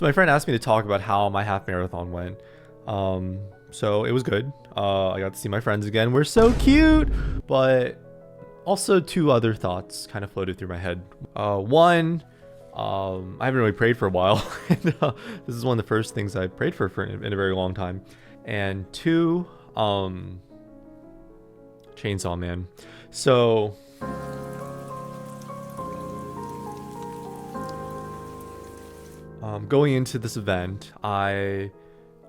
So my friend asked me to talk about how my half marathon went. So it was good. I got to see my friends again. We're so cute. But also two other thoughts kind of floated through my head. One, I haven't really prayed for a while. And, this is one of the first things I prayed for in a very long time. And two, Chainsaw Man. So going into this event, I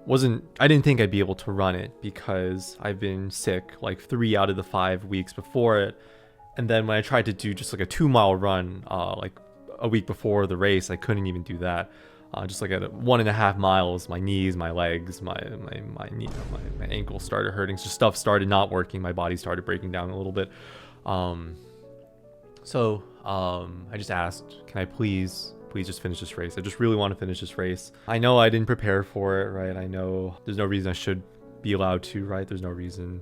didn't think I'd be able to run it because I've been sick like 3 out of the 5 weeks before it. And then when I tried to do just like a 2 mile run, like a week before the race, I couldn't even do that. Just like at 1.5 miles, my knees, my legs, my ankle started hurting. So stuff started not working. My body started breaking down a little bit. So I just asked, can I please just finish this race? I just really want to finish this race. I know I didn't prepare for it, right? I know there's no reason I should be allowed to, right? There's no reason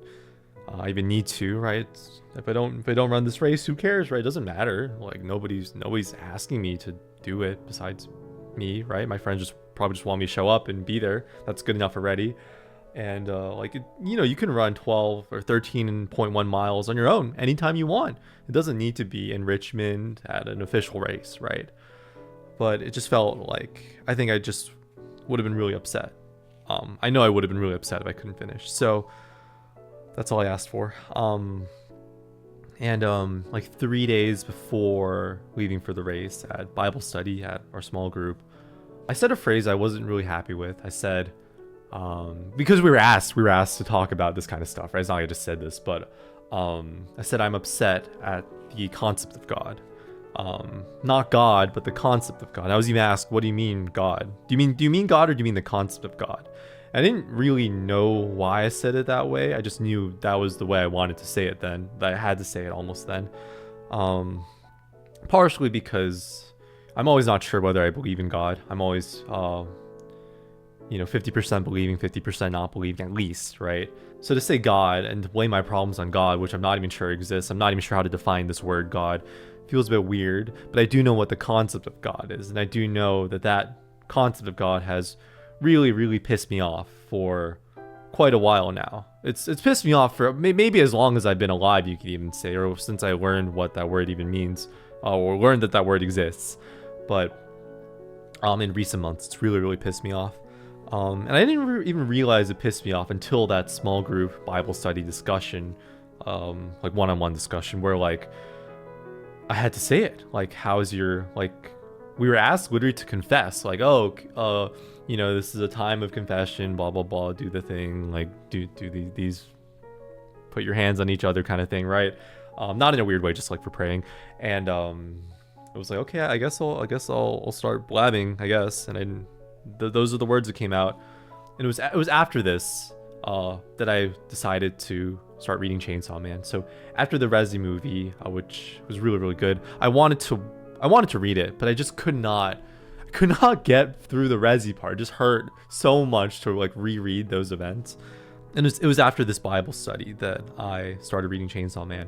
I even need to, right? If I don't run this race, who cares, right? It doesn't matter. Like nobody's asking me to do it besides me, right? My friends probably just want me to show up and be there. That's good enough already. And you can run 12 or 13.1 miles on your own anytime you want. It doesn't need to be in Richmond at an official race, right? But it just felt like I think I just would have been really upset. I know I would have been really upset if I couldn't finish. So that's all I asked for. Like 3 days before leaving for the race at Bible study at our small group, I said a phrase I wasn't really happy with. I said, because we were asked to talk about this kind of stuff, right? It's not like I just said this, but I said I'm upset at the concept of God. Not God, but the concept of God. I was even asked, what do you mean God? Do you mean God, or do you mean the concept of God? I didn't really know why I said it that way. I just knew that was the way I wanted to say it then, that I had to say it almost then. Partially because I'm always not sure whether I believe in God. I'm always 50% believing, 50% not believing, at least, right? So to say God and to blame my problems on God, which I'm not even sure exists, I'm not even sure how to define this word God, feels a bit weird. But I do know what the concept of God is, and I do know that concept of God has really pissed me off for quite a while now. It's pissed me off for maybe as long as I've been alive, you could even say, or since I learned what that word even means, or learned that word exists. But in recent months, it's really pissed me off. And I didn't even realize it pissed me off until that small group Bible study discussion, like one-on-one discussion, where like I had to say it. Like, how's your, like, we were asked literally to confess, like, this is a time of confession, blah blah blah, do the thing, like do these put your hands on each other kind of thing, right? Not in a weird way, just like for praying. And it was like, okay, I guess I'll start blabbing, I guess. And those are the words that came out. And it was after this that I decided to start reading Chainsaw Man. So after the Resi movie, which was really good, I wanted to read it, but I just could not get through the Resi part. It just hurt so much to like reread those events. And it was after this Bible study that I started reading Chainsaw Man.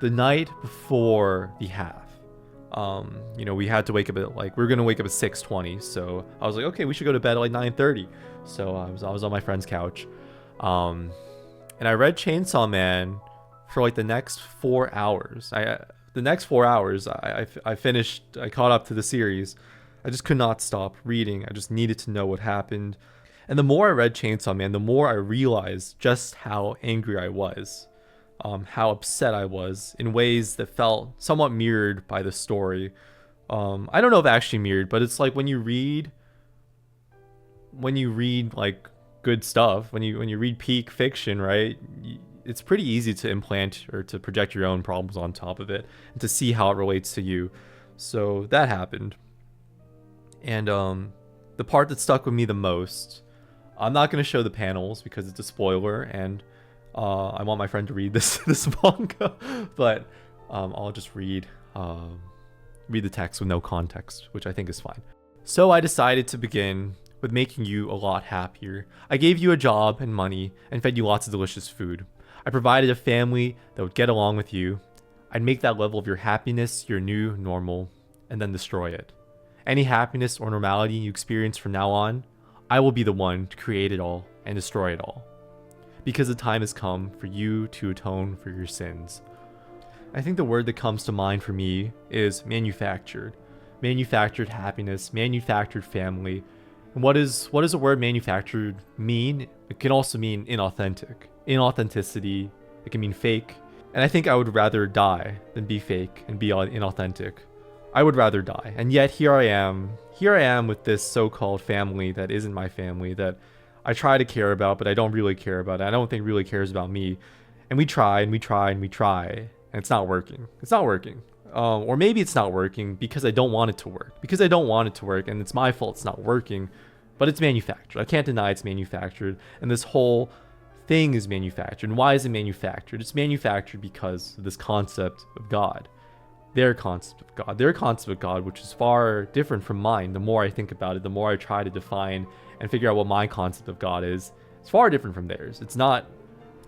The night before the half, we had to wake up at we were gonna wake up at 6:20. So I was like, okay, we should go to bed at like 9:30. So I was on my friend's couch, and I read Chainsaw Man for like the next 4 hours. I finished. I caught up to the series. I just could not stop reading. I just needed to know what happened. And the more I read Chainsaw Man, the more I realized just how angry I was, how upset I was in ways that felt somewhat mirrored by the story. I don't know if actually mirrored, but it's like when you read like good stuff, when you read peak fiction, right? It's pretty easy to implant or to project your own problems on top of it and to see how it relates to you. So that happened. And the part that stuck with me the most, I'm not going to show the panels because it's a spoiler, and I want my friend to read this manga, but I'll just read the text with no context, which I think is fine. So I decided to begin with making you a lot happier. I gave you a job and money and fed you lots of delicious food. I provided a family that would get along with you. I'd make that level of your happiness your new normal and then destroy it. Any happiness or normality you experience from now on, I will be the one to create it all and destroy it all. Because the time has come for you to atone for your sins. I think the word that comes to mind for me is manufactured. Manufactured happiness, manufactured family. And what does the word manufactured mean? It can also mean inauthentic. Inauthenticity, it can mean fake. And I think I would rather die than be fake and be inauthentic. I would rather die. And yet here I am with this so-called family that isn't my family, that I try to care about, but I don't really care about it. I don't think really cares about me. And we try and we try and we try, and it's not working. It's not working. Or maybe it's not working because I don't want it to work. Because I don't want it to work, and it's my fault it's not working. But it's manufactured. I can't deny it's manufactured. And this whole thing is manufactured. And why is it manufactured? It's manufactured because of this concept of God. Their concept of God. Their concept of God, which is far different from mine. The more I think about it, the more I try to define and figure out what my concept of God is. It's far different from theirs. It's not.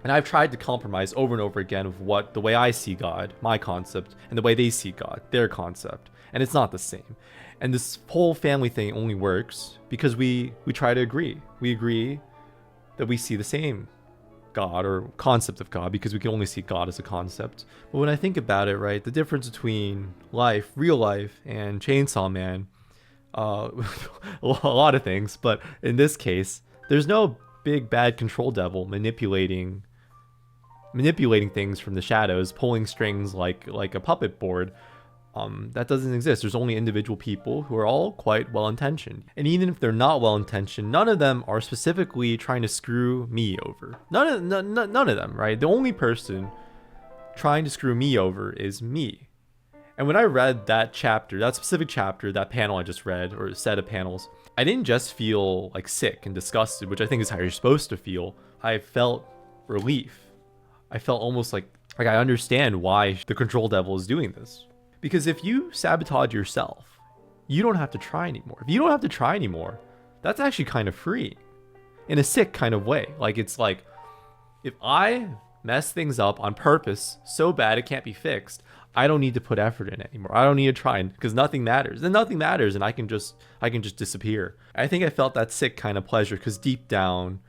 And I've tried to compromise over and over again of what the way I see God, my concept, and the way they see God, their concept. And it's not the same. And this whole family thing only works because we try to agree. We agree that we see the same God or concept of God, because we can only see God as a concept. But when I think about it, right, the difference between life, real life, and Chainsaw Man, a lot of things, but in this case, there's no big bad control devil manipulating things from the shadows, pulling strings like a puppet board. That doesn't exist. There's only individual people who are all quite well-intentioned. And even if they're not well-intentioned, none of them are specifically trying to screw me over. None of them, right? The only person trying to screw me over is me. And when I read that chapter, that specific chapter, that panel I just read, or set of panels, I didn't just feel like sick and disgusted, which I think is how you're supposed to feel. I felt relief. I felt almost like I understand why the control devil is doing this. Because if you sabotage yourself, you don't have to try anymore. If you don't have to try anymore, that's actually kind of free. In a sick kind of way. Like, it's like, if I mess things up on purpose so bad it can't be fixed, I don't need to put effort in anymore. I don't need to try, because nothing matters. Then nothing matters, and I can just disappear. I think I felt that sick kind of pleasure, because deep down,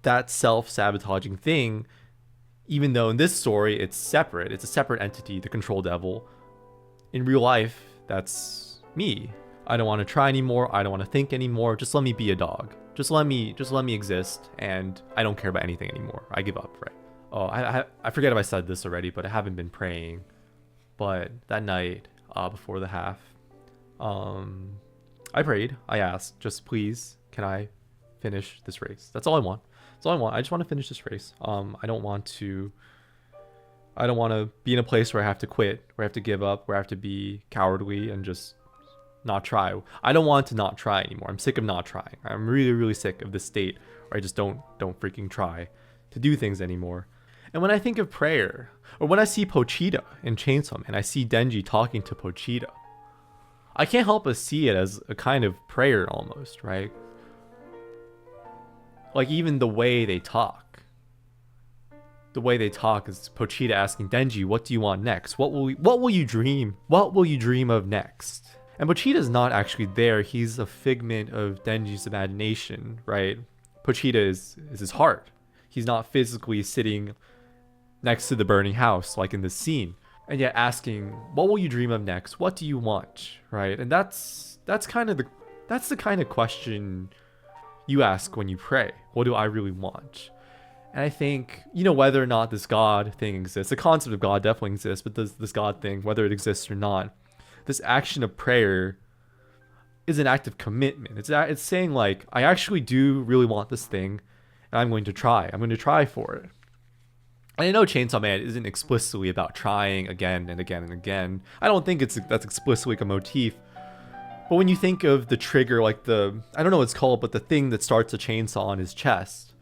that self-sabotaging thing, even though in this story it's separate, it's a separate entity, the control devil. In real life, that's me. I don't want to try anymore. I don't want to think anymore. Just let me be a dog. Just let me exist, and I don't care about anything anymore. I give up, right? Oh, I forget if I said this already, but I haven't been praying. But that night, before the half, I prayed. I asked, just please, can I finish this race? That's all I want. That's all I want. I just want to finish this race. I don't want to be in a place where I have to quit, where I have to give up, where I have to be cowardly and just not try. I don't want to not try anymore. I'm sick of not trying. I'm really, really sick of this state where I just don't freaking try to do things anymore. And when I think of prayer, or when I see Pochita in Chainsaw Man, I see Denji talking to Pochita, I can't help but see it as a kind of prayer almost, right? Like, even the way they talk. The way they talk is Pochita asking Denji, what do you want next? What will you dream? What will you dream of next? And Pochita's not actually there. He's a figment of Denji's imagination, right? Pochita is his heart. He's not physically sitting next to the burning house like in this scene. And yet asking, what will you dream of next? What do you want? Right? And that's the kind of question you ask when you pray. What do I really want? And I think, whether or not this God thing exists, the concept of God definitely exists, but this God thing, whether it exists or not, this action of prayer is an act of commitment. It's saying, like, I actually do really want this thing, and I'm going to try. I'm going to try for it. And I know Chainsaw Man isn't explicitly about trying again and again and again. I don't think that's explicitly like a motif. But when you think of the trigger, like I don't know what it's called, but the thing that starts a chainsaw on his chest,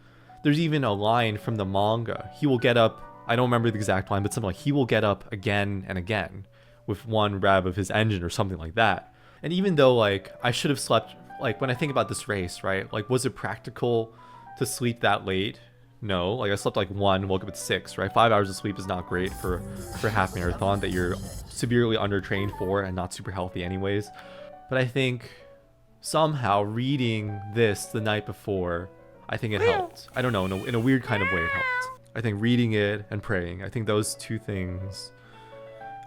there's even a line from the manga. He will get up, I don't remember the exact line, but something like, he will get up again and again with one rev of his engine or something like that. And even though, like, I should have slept, like, when I think about this race, right? Like, was it practical to sleep that late? No. Like, I slept like 1, woke up at 6, right? 5 hours of sleep is not great for half marathon that you're severely undertrained for and not super healthy anyways. But I think somehow reading this the night before, I think it helped. I don't know, in a weird kind of way it helped. I think reading it and praying, I think those two things,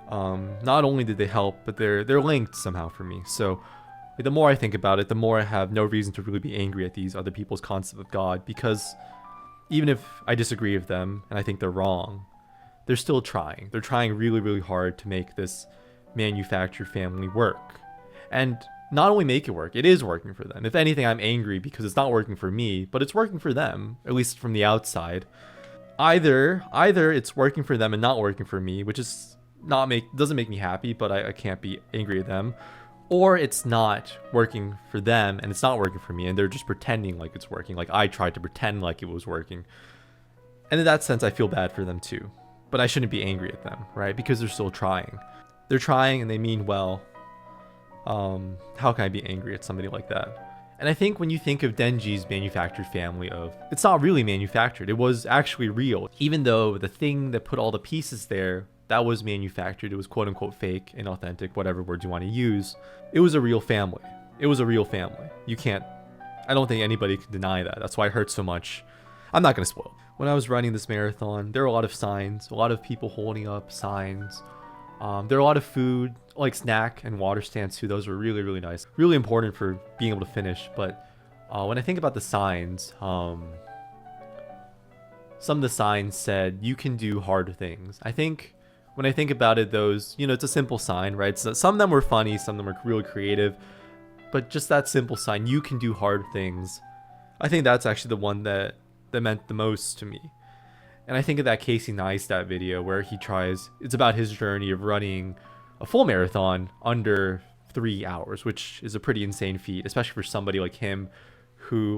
not only did they help, but they're linked somehow for me. So the more I think about it, the more I have no reason to really be angry at these other people's concept of God, because even if I disagree with them and I think they're wrong, they're still trying. They're trying really, really hard to make this manufactured family work. And not only make it work, it is working for them. If anything, I'm angry because it's not working for me, but it's working for them, at least from the outside. Either it's working for them and not working for me, which is doesn't make me happy, but I can't be angry at them. Or it's not working for them and it's not working for me, and they're just pretending like it's working, like I tried to pretend like it was working. And in that sense, I feel bad for them too. But I shouldn't be angry at them, right? Because they're still trying. They're trying and they mean well. How can I be angry at somebody like that? And I think when you think of Denji's manufactured family it's not really manufactured. It was actually real. Even though the thing that put all the pieces there, that was manufactured. It was quote unquote fake, inauthentic, whatever words you want to use. It was a real family. It was a real family. I don't think anybody can deny that. That's why it hurts so much. I'm not going to spoil. When I was running this marathon, there were a lot of signs, a lot of people holding up signs. There were a lot of food, like snack and water stands too. Those were really, really nice. Really important for being able to finish. But when I think about the signs, some of the signs said, you can do hard things. I think when I think about it, those, it's a simple sign, right? So some of them were funny, some of them were really creative. But just that simple sign, you can do hard things. I think that's actually the one that meant the most to me. And I think of that Casey Neistat video where it's about his journey of running a full marathon under 3 hours, which is a pretty insane feat, especially for somebody like him who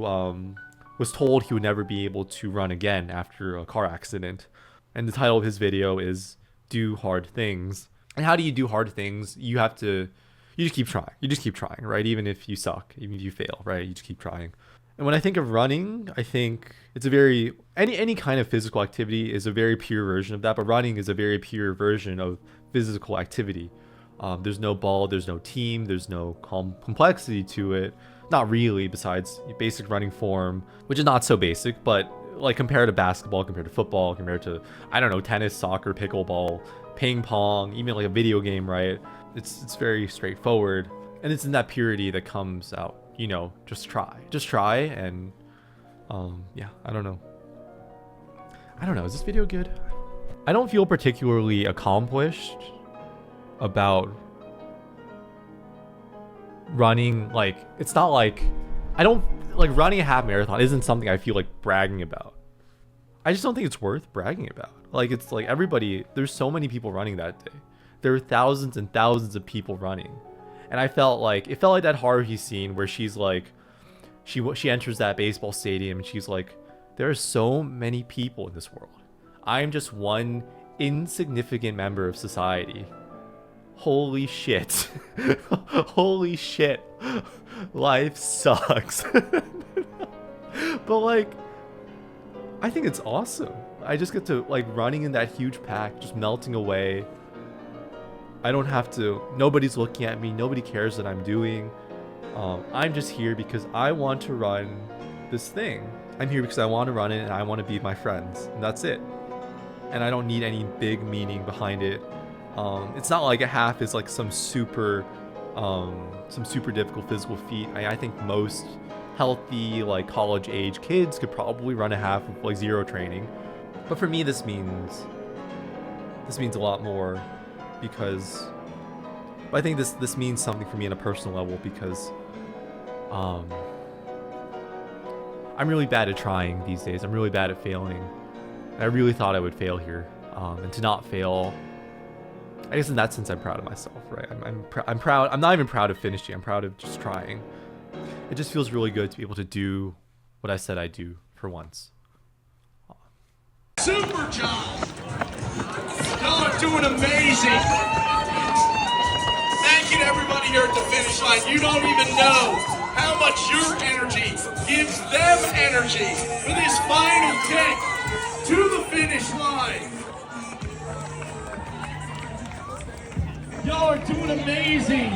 was told he would never be able to run again after a car accident. And the title of his video is Do Hard Things. And how do you do hard things? You just keep trying. You just keep trying, right? Even if you suck, even if you fail, right? You just keep trying. And when I think of running, I think it's any kind of physical activity is a very pure version of that, but running is a very pure version of physical activity. There's no ball, there's no team, there's no complexity to it. Not really, besides basic running form, which is not so basic, but like compared to basketball, compared to football, compared to, I don't know, tennis, soccer, pickleball, ping pong, even like a video game, right? It's very straightforward. And it's in that purity that comes out. Just try and yeah, I don't know, is this video good? I don't feel particularly accomplished about running. Like, it's not like I don't like running a half marathon isn't something I feel like bragging about. I just don't think it's worth bragging about. Like, it's like there's so many people running that day. There are thousands and thousands of people running. And it felt like that Haruhi scene where she's like, she enters that baseball stadium and she's like, there are so many people in this world. I'm just one insignificant member of society. Holy shit. Holy shit. Life sucks. But like, I think it's awesome. I just get to like running in that huge pack, just melting away. I don't have to, nobody's looking at me, nobody cares what I'm doing. I'm just here because I want to run this thing. I'm here because I want to run it and I want to be with my friends, and that's it. And I don't need any big meaning behind it. It's not like a half is like some super difficult physical feat. I think most healthy, like college age kids could probably run a half with like zero training. But for me, this means a lot more. Because I think this means something for me on a personal level, because I'm really bad at trying these days. I'm really bad at failing. And I really thought I would fail here. And to not fail, I guess in that sense I'm proud of myself, right? I'm proud. I'm not even proud of finishing. I'm proud of just trying. It just feels really good to be able to do what I said I'd do for once. Super job! Y'all are doing amazing! Thank you to everybody here at the finish line. You don't even know how much your energy gives them energy for this final kick to the finish line. Y'all are doing amazing!